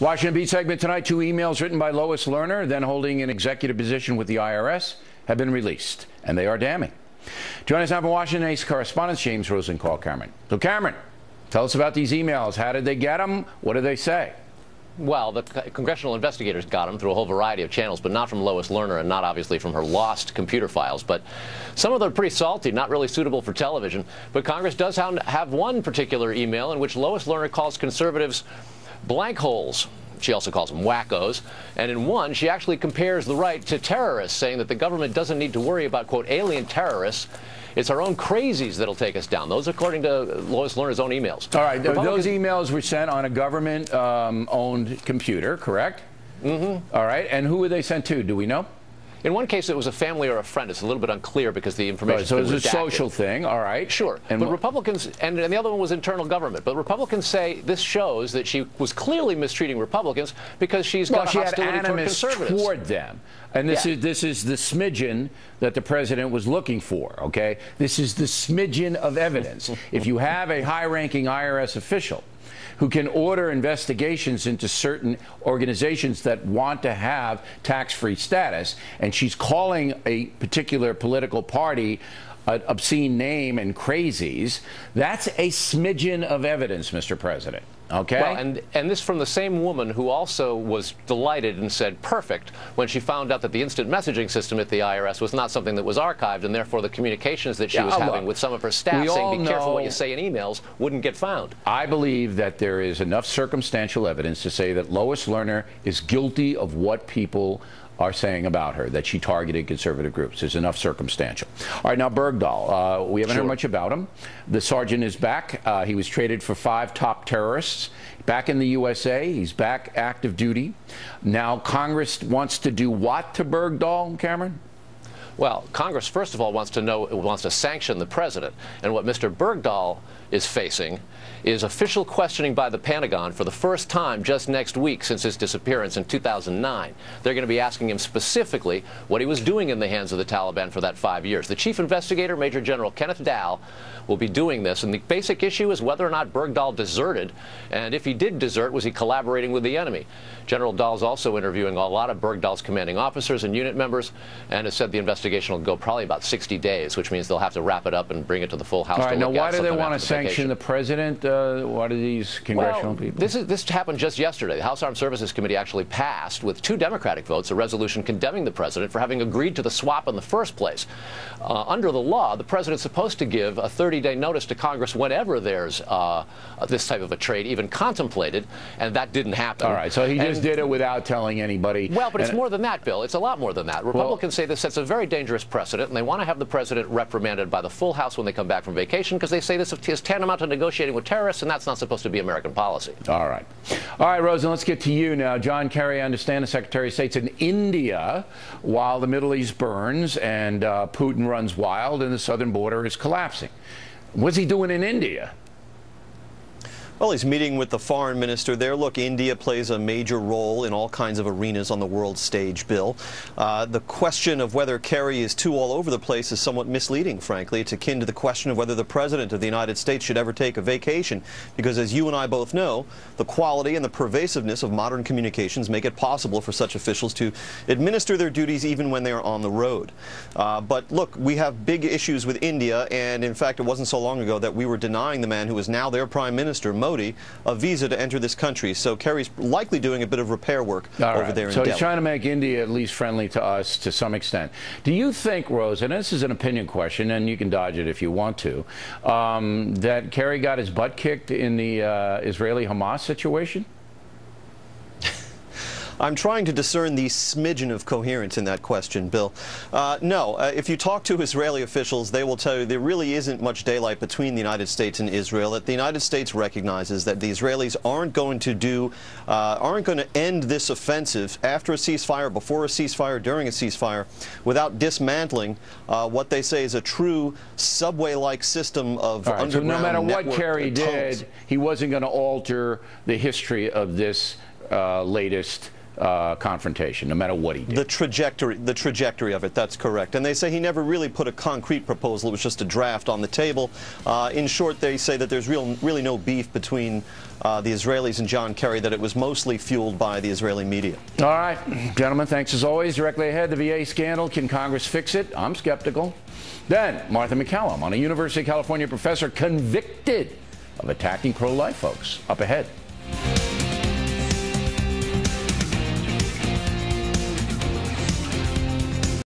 Washington Beat segment tonight. 2 emails written by Lois Lerner, then holding an executive position with the IRS, have been released, and they are damning. Joining us now from Washington, Ace correspondent James Rosenthal. Cameron. So, Cameron, tell us about these emails. How did they get them? What did they say? Well, the congressional investigators got them through a whole variety of channels, but not from Lois Lerner and not obviously from her lost computer files. But some of them are pretty salty, not really suitable for television. But Congress does have one particular email in which Lois Lerner calls conservatives blank holes. She also calls them wackos. And in one, she actually compares the right to terrorists, saying that the government doesn't need to worry about, quote, alien terrorists. It's our own crazies that'll take us down. Those according to Lois Lerner's own emails. All right. Those emails were sent on a government-owned computer, correct? Mm-hmm. All right. And who were they sent to? Do we know? In one case, it was a family or a friend. It's a little bit unclear because the information. Right, so it was a social thing. All right. Sure. And but Republicans, and the other one was internal government. But Republicans say this shows that she was clearly mistreating Republicans because she's got a hostility toward conservatives. Toward them. And this is the smidgen that the president was looking for, okay? This is the smidgen of evidence. If you have a high-ranking IRS official who can order investigations into certain organizations that want to have tax-free status, and she's calling a particular political party an obscene name and crazies, that's a smidgen of evidence, Mr. President. Okay. Well, and this from the same woman who also was delighted and said perfect when she found out that the instant messaging system at the IRS was not something that was archived, and therefore the communications that she was having with some of her staff saying, be careful what you say in emails, wouldn't get found. I believe that there is enough circumstantial evidence to say that Lois Lerner is guilty of what people are saying about her, that she targeted conservative groups. There's enough circumstantial. All right, now Bergdahl. We haven't heard much about him. The sergeant is back. He was traded for 5 top terrorists. Back in the USA. He's back active duty. Now Congress wants to do what to Bergdahl, Cameron? Well, Congress, first of all, wants to sanction the president. And what Mr. Bergdahl is facing is official questioning by the Pentagon for the first time just next week since his disappearance in 2009. They're going to be asking him specifically what he was doing in the hands of the Taliban for that 5 years. The chief investigator, Major General Kenneth Dow, will be doing this. And the basic issue is whether or not Bergdahl deserted. And if he did desert, was he collaborating with the enemy? General Dahl's also interviewing a lot of Bergdahl's commanding officers and unit members, and has said the investigation will go probably about 60 days, which means they'll have to wrap it up and bring it to the full House. All right, now why do they want to sanction the president? Why do these congressional people? This happened just yesterday. The House Armed Services Committee actually passed, with 2 Democratic votes, a resolution condemning the president for having agreed to the swap in the first place. Under the law, the president's supposed to give a 30-day notice to Congress whenever there's this type of a trade even contemplated, and that didn't happen. All right, so he just did it without telling anybody. Well, but it's more than that, Bill. It's a lot more than that. Republicans say this sets a very dangerous precedent, and they want to have the president reprimanded by the full House when they come back from vacation, because they say this is tantamount to negotiating with terrorists, and that's not supposed to be American policy. All right. All right, Rosen, let's get to you now. John Kerry, I understand the Secretary of State's in India while the Middle East burns and Putin runs wild and the southern border is collapsing. What's he doing in India? Well, he's meeting with the foreign minister there. Look, India plays a major role in all kinds of arenas on the world stage, Bill. The question of whether Kerry is too all over the place is somewhat misleading, frankly. It's akin to the question of whether the President of the United States should ever take a vacation, because as you and I both know, the quality and the pervasiveness of modern communications make it possible for such officials to administer their duties even when they are on the road. But look, we have big issues with India, and in fact, it wasn't so long ago that we were denying the man who is now their Prime Minister, a visa to enter this country. So Kerry's likely doing a bit of repair work over there in Delhi. So he's trying to make India at least friendly to us to some extent. Do you think, Rose, and this is an opinion question, and you can dodge it if you want to, that Kerry got his butt kicked in the Israeli-Hamas situation? I'm trying to discern the smidgen of coherence in that question, Bill. No, if you talk to Israeli officials, they will tell you there really isn't much daylight between the United States and Israel. That the United States recognizes that the Israelis aren't going to end this offensive after a ceasefire, before a ceasefire, during a ceasefire, without dismantling what they say is a true subway-like system of underground. So no matter what Kerry did, he wasn't going to alter the history of this latest confrontation, no matter what he did. The trajectory of it, that's correct. And they say he never really put a concrete proposal. It was just a draft on the table. In short, they say that there's really no beef between the Israelis and John Kerry, that it was mostly fueled by the Israeli media. All right, gentlemen, thanks as always. Directly ahead, the VA scandal. Can Congress fix it? I'm skeptical. Then, Martha McCallum, on a University of California professor convicted of attacking pro-life folks. Up ahead.